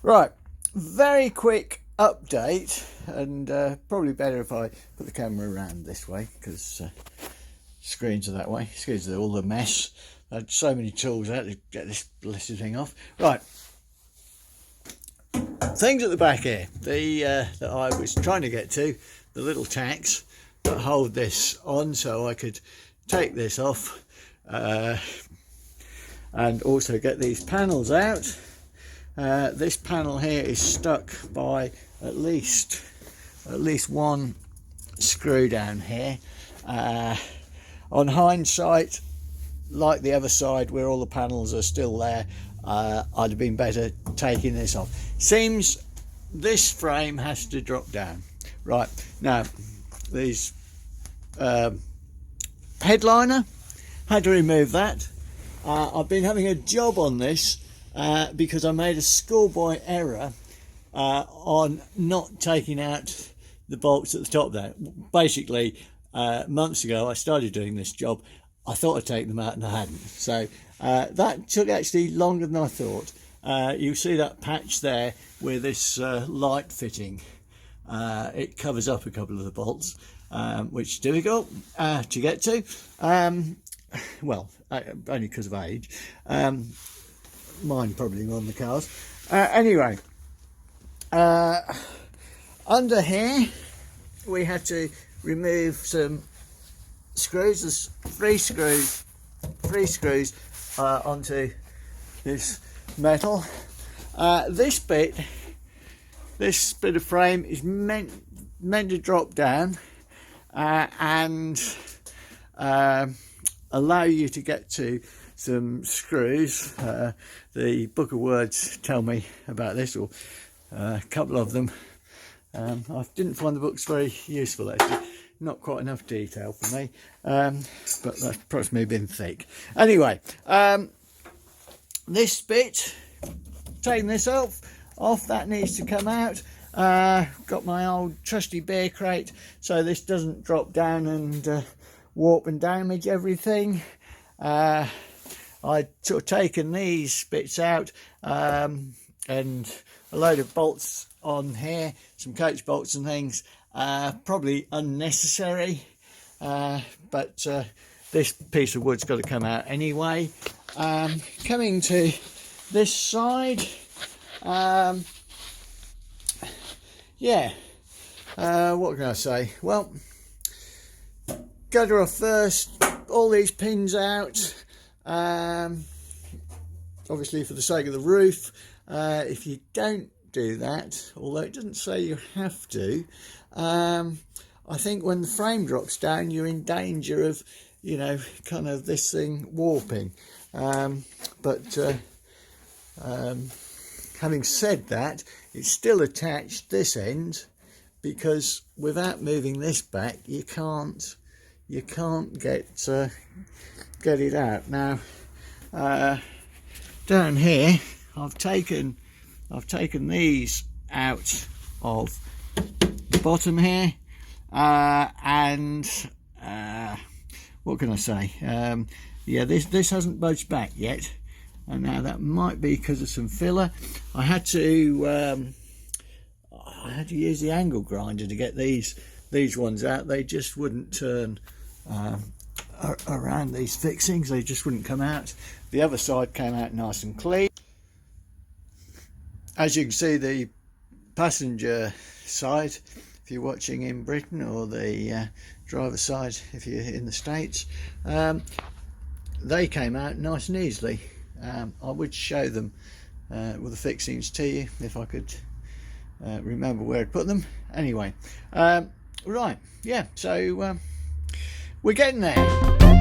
Right, very quick update, and probably better if I put the camera around this way because screens are that way. Excuse all the mess. I had so many tools out to get this blessed thing off. Right, things at the back here, that I was trying to get to, the little tacks that hold this on so I could take this off and also get these panels out. This panel here is stuck by at least one screw down here. On hindsight, like the other side where all the panels are still there, I'd have been better taking this off. Seems this frame has to drop down. Right, now these headliner, had to remove that. I've been having a job on this because I made a schoolboy error on not taking out the bolts at the top there. Basically, months ago I started doing this job. I thought I'd take them out and I hadn't. So that took actually longer than I thought. You see that patch there with this light fitting. It covers up a couple of the bolts, which is difficult to get to. Well, only because of age. Mine probably more than the cars. Anyway, under here we had to remove some screws. There's three screws onto this metal. This bit of frame is meant to drop down and allow you to get to some screws. The book of words tell me about this, or a couple of them. I didn't find the books very useful actually, not quite enough detail for me, but that's perhaps me being thick. Anyway, this bit, taking this off, that needs to come out. Got my old trusty beer crate so this doesn't drop down and warp and damage everything. I'd sort of taken these bits out and a load of bolts on here, some coach bolts and things, probably unnecessary, but this piece of wood's got to come out anyway. Coming to this side, yeah, what can I say? Well, gutter off first, all these pins out, obviously for the sake of the roof. If you don't do that, although it doesn't say you have to, I think when the frame drops down you're in danger of, you know, kind of this thing warping. But having said that, it's still attached this end, because without moving this back you can't get it out. Now down here I've taken these out of the bottom here, and what can I say? Yeah, this hasn't budged back yet, and now that might be because of some filler. I had to use the angle grinder to get these ones out. They just wouldn't turn around these fixings. They just wouldn't come out. The other side came out nice and clean. As you can see, the passenger side, if you're watching in Britain, or the driver side if you're in the States, they came out nice and easily. I would show them with the fixings to you if I could remember where I'd put them. Anyway, right, yeah, so we're getting there.